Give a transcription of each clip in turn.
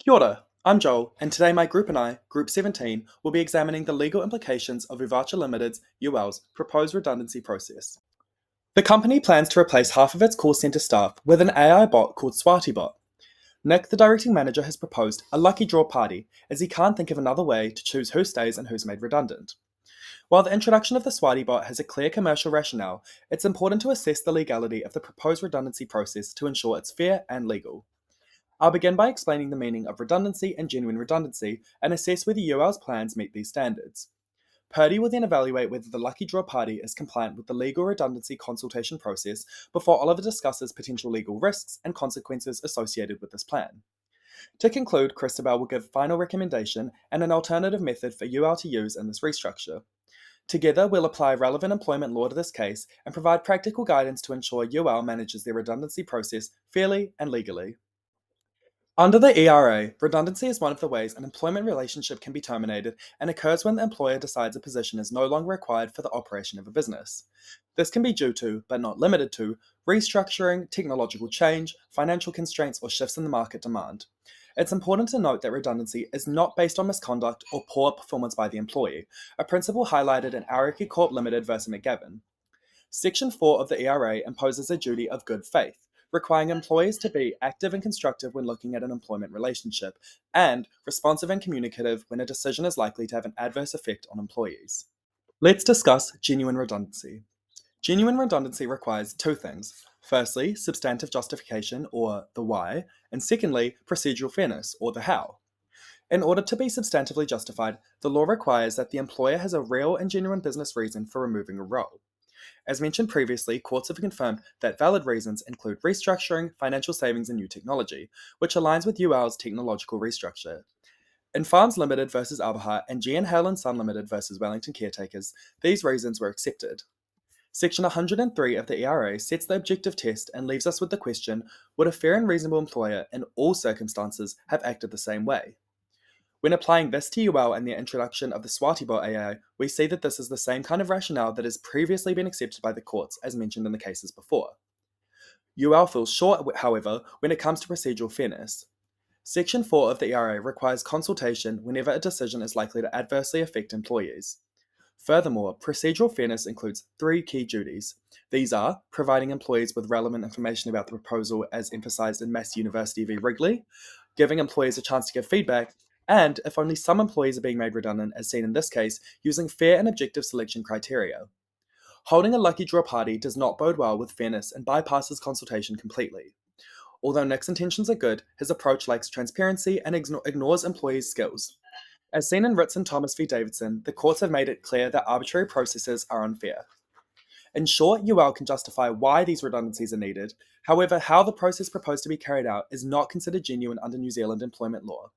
Kia ora, I'm Joel, and today my group and I, Group 17, will be examining the legal implications of Uvacha Limited's UL's proposed redundancy process. The company plans to replace half of its call centre staff with an AI bot called SwatiBot. Nick, the directing manager, has proposed a lucky draw party as he can't think of another way to choose who stays and who's made redundant. While the introduction of the SwatiBot has a clear commercial rationale, it's important to assess the legality of the proposed redundancy process to ensure it's fair and legal. I'll begin by explaining the meaning of redundancy and genuine redundancy and assess whether UL's plans meet these standards. Perdy will then evaluate whether the lucky draw party is compliant with the legal redundancy consultation process before Oliver discusses potential legal risks and consequences associated with this plan. To conclude, Christabelle will give final recommendation and an alternative method for UL to use in this restructure. Together, we'll apply relevant employment law to this case and provide practical guidance to ensure UL manages their redundancy process fairly and legally. Under the ERA, redundancy is one of the ways an employment relationship can be terminated and occurs when the employer decides a position is no longer required for the operation of a business. This can be due to, but not limited to, restructuring, technological change, financial constraints, or shifts in the market demand. It's important to note that redundancy is not based on misconduct or poor performance by the employee, a principle highlighted in Araki Corp Limited v McGavin. Section 4 of the ERA imposes a duty of good faith, requiring employees to be active and constructive when looking at an employment relationship, and responsive and communicative when a decision is likely to have an adverse effect on employees. Let's discuss genuine redundancy. Genuine redundancy requires two things. Firstly, substantive justification, or the why, and secondly, procedural fairness, or the how. In order to be substantively justified, the law requires that the employer has a real and genuine business reason for removing a role. As mentioned previously, courts have confirmed that valid reasons include restructuring, financial savings, and new technology, which aligns with UL's technological restructure. In Farms Limited versus Albahart and G&N Hale and Son Limited versus Wellington Caretakers, these reasons were accepted. Section 103 of the ERA sets the objective test and leaves us with the question, would a fair and reasonable employer in all circumstances have acted the same way? When applying this to UL and the introduction of the SwatiBot AI, we see that this is the same kind of rationale that has previously been accepted by the courts, as mentioned in the cases before. UL falls short, however, when it comes to procedural fairness. Section 4 of the ERA requires consultation whenever a decision is likely to adversely affect employees. Furthermore, procedural fairness includes three key duties. These are providing employees with relevant information about the proposal as emphasised in Massey University v Wrigley, giving employees a chance to give feedback, and, if only some employees are being made redundant, as seen in this case, using fair and objective selection criteria. Holding a lucky draw party does not bode well with fairness and bypasses consultation completely. Although Nick's intentions are good, his approach lacks transparency and ignores employees' skills. As seen in Ritz and Thomas v Davidson, the courts have made it clear that arbitrary processes are unfair. In short, UL can justify why these redundancies are needed. However, how the process proposed to be carried out is not considered genuine under New Zealand employment law.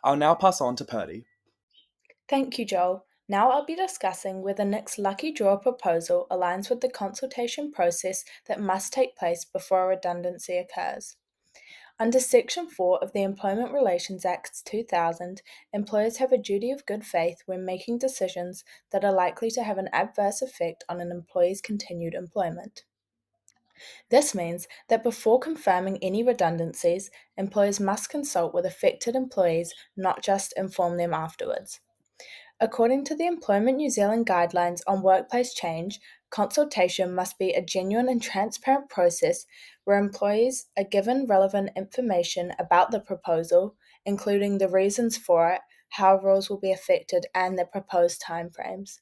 I'll now pass on to Perdy. Thank you, Joel. Now I'll be discussing whether Nick's lucky draw proposal aligns with the consultation process that must take place before a redundancy occurs. Under Section 4 of the Employment Relations Act 2000, employers have a duty of good faith when making decisions that are likely to have an adverse effect on an employee's continued employment. This means that before confirming any redundancies, employers must consult with affected employees, not just inform them afterwards. According to the Employment New Zealand Guidelines on Workplace Change, consultation must be a genuine and transparent process where employees are given relevant information about the proposal, including the reasons for it, how roles will be affected, and the proposed timeframes.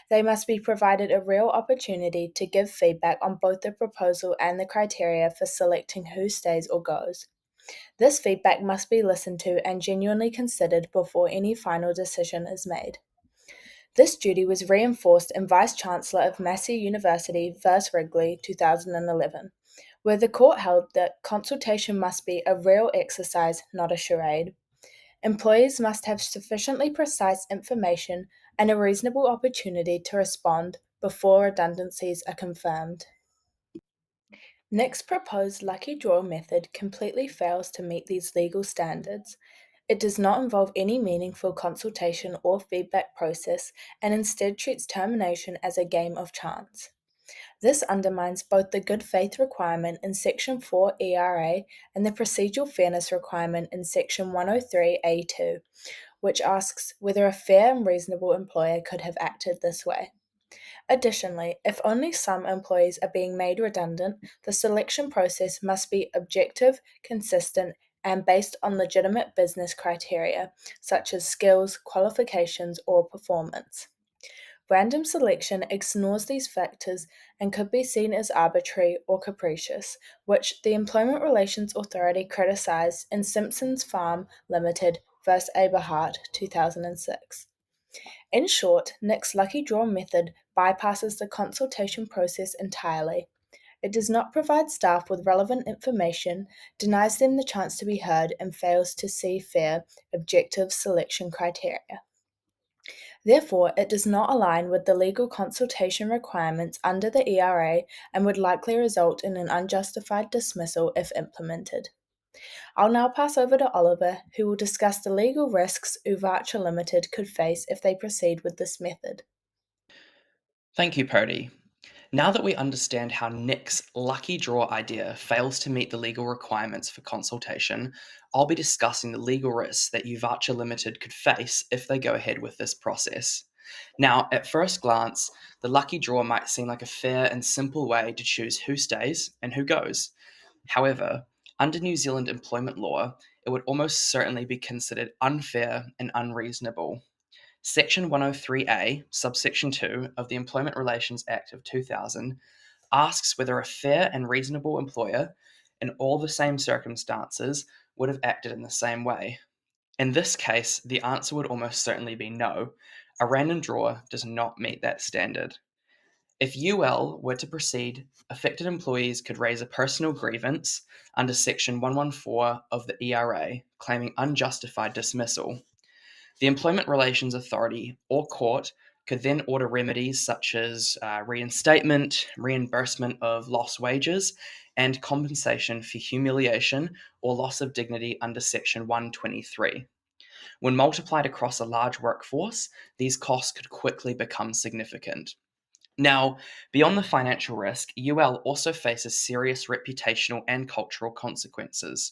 They must be provided a real opportunity to give feedback on both the proposal and the criteria for selecting who stays or goes. This feedback must be listened to and genuinely considered before any final decision is made. This duty was reinforced in Vice-Chancellor of Massey University v Wrigley 2011, where the court held that consultation must be a real exercise, not a charade. Employees must have sufficiently precise information and a reasonable opportunity to respond before redundancies are confirmed. Nick's proposed lucky draw method completely fails to meet these legal standards. It does not involve any meaningful consultation or feedback process and instead treats termination as a game of chance. This undermines both the good faith requirement in Section 4 ERA and the procedural fairness requirement in Section 103A2, which asks whether a fair and reasonable employer could have acted this way. Additionally, if only some employees are being made redundant, the selection process must be objective, consistent, and based on legitimate business criteria, such as skills, qualifications, or performance. Random selection ignores these factors and could be seen as arbitrary or capricious, which the Employment Relations Authority criticised in Simpsons Farm Limited v. Eberhardt 2006. In short, Nick's lucky draw method bypasses the consultation process entirely. It does not provide staff with relevant information, denies them the chance to be heard, and fails to see fair, objective selection criteria. Therefore, it does not align with the legal consultation requirements under the ERA and would likely result in an unjustified dismissal if implemented. I'll now pass over to Oliver, who will discuss the legal risks Uvacha Limited could face if they proceed with this method. Thank you, Perdy. Now that we understand how Nick's lucky draw idea fails to meet the legal requirements for consultation, I'll be discussing the legal risks that Uvacha Limited could face if they go ahead with this process. Now, at first glance, the lucky draw might seem like a fair and simple way to choose who stays and who goes. However, under New Zealand employment law, it would almost certainly be considered unfair and unreasonable. Section 103A, subsection 2 of the Employment Relations Act of 2000 asks whether a fair and reasonable employer, in all the same circumstances, would have acted in the same way. In this case, the answer would almost certainly be no. A random draw does not meet that standard. If UL were to proceed, affected employees could raise a personal grievance under Section 114 of the ERA, claiming unjustified dismissal. The Employment Relations Authority or court could then order remedies such as reinstatement, reimbursement of lost wages, and compensation for humiliation or loss of dignity under Section 123. When multiplied across a large workforce, these costs could quickly become significant. Now, beyond the financial risk, UL also faces serious reputational and cultural consequences.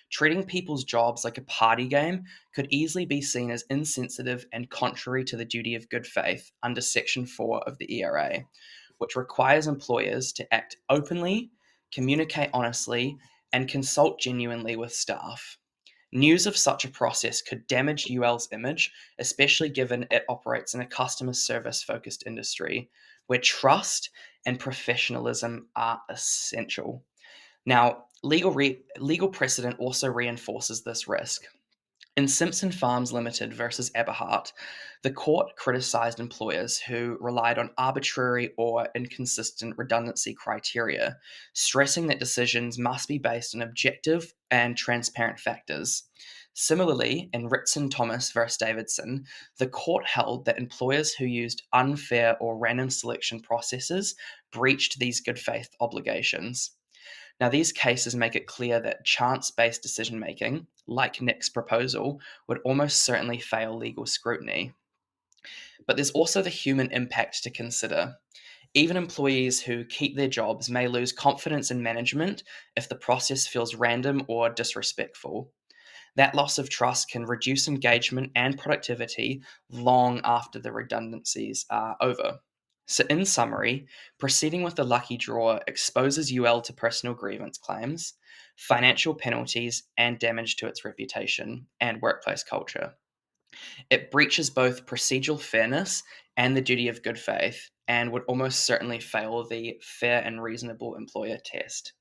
Treating people's jobs like a party game could easily be seen as insensitive and contrary to the duty of good faith under Section 4 of the ERA, which requires employers to act openly, communicate honestly, and consult genuinely with staff. News of such a process could damage UL's image, especially given it operates in a customer service focused industry where trust and professionalism are essential. Now, legal precedent also reinforces this risk. In Simpson Farms Limited versus Eberhardt, the court criticized employers who relied on arbitrary or inconsistent redundancy criteria, stressing that decisions must be based on objective and transparent factors. Similarly, in Ritson Thomas versus Davidson, the court held that employers who used unfair or random selection processes breached these good faith obligations. Now, these cases make it clear that chance based decision making, like Nick's proposal, would almost certainly fail legal scrutiny. But there's also the human impact to consider. Even employees who keep their jobs may lose confidence in management if the process feels random or disrespectful. That loss of trust can reduce engagement and productivity long after the redundancies are over. So, in summary, proceeding with the lucky draw exposes UL to personal grievance claims, financial penalties, and damage to its reputation and workplace culture. It breaches both procedural fairness and the duty of good faith, and would almost certainly fail the fair and reasonable employer test.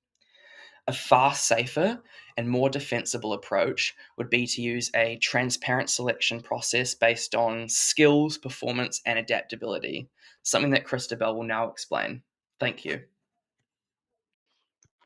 A far safer and more defensible approach would be to use a transparent selection process based on skills, performance, and adaptability, something that Christabelle will now explain. Thank you.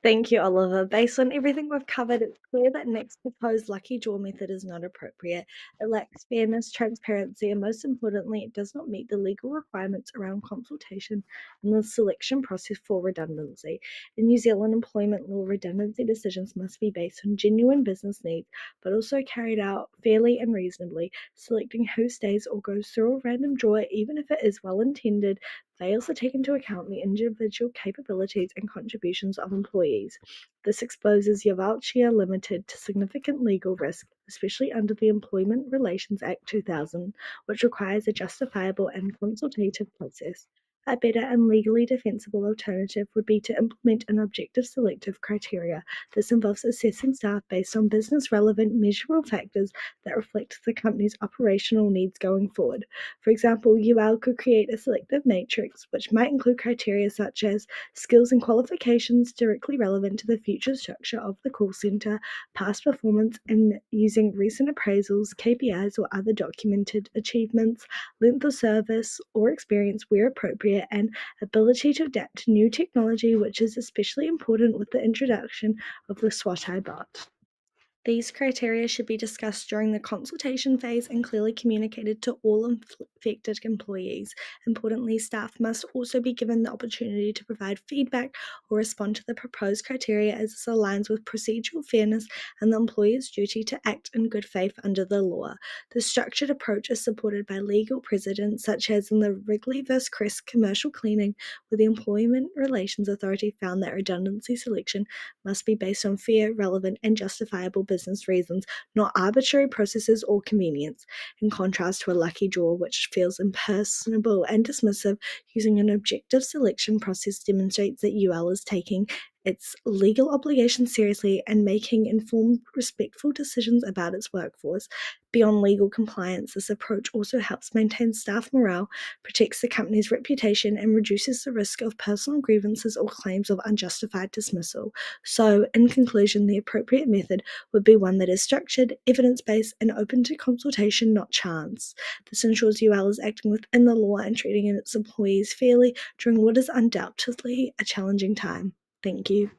Thank you, Oliver. Based on everything we've covered, it's clear that Nick's proposed lucky draw method is not appropriate. It lacks fairness, transparency, and most importantly, it does not meet the legal requirements around consultation and the selection process for redundancy. In New Zealand employment law, redundancy decisions must be based on genuine business needs, but also carried out fairly and reasonably. Selecting who stays or goes through a random draw, even if it is well intended, fails to take into account the individual capabilities and contributions of employees. This exposes Shearer Limited to significant legal risk, especially under the Employment Relations Act 2000, which requires a justifiable and consultative process. A better and legally defensible alternative would be to implement an objective selective criteria. This involves assessing staff based on business-relevant measurable factors that reflect the company's operational needs going forward. For example, UL could create a selective matrix, which might include criteria such as skills and qualifications directly relevant to the future structure of the call center, past performance, and using recent appraisals, KPIs, or other documented achievements, length of service or experience where appropriate, and ability to adapt to new technology, which is especially important with the introduction of the SWOT bot. These criteria should be discussed during the consultation phase and clearly communicated to all affected employees. Importantly, staff must also be given the opportunity to provide feedback or respond to the proposed criteria as this aligns with procedural fairness and the employer's duty to act in good faith under the law. The structured approach is supported by legal precedents such as in the Wrigley v. Crest commercial cleaning, where the Employment Relations Authority found that redundancy selection must be based on fair, relevant, and justifiable business reasons, not arbitrary processes or convenience, in contrast to a lucky draw which feels impersonal and dismissive. Using an objective selection process demonstrates that UL is taking its legal obligations seriously and making informed, respectful decisions about its workforce. Beyond legal compliance, this approach also helps maintain staff morale, protects the company's reputation, and reduces the risk of personal grievances or claims of unjustified dismissal. So, in conclusion, the appropriate method would be one that is structured, evidence-based, and open to consultation, not chance. This ensures UL is acting within the law and treating its employees fairly during what is undoubtedly a challenging time. Thank you.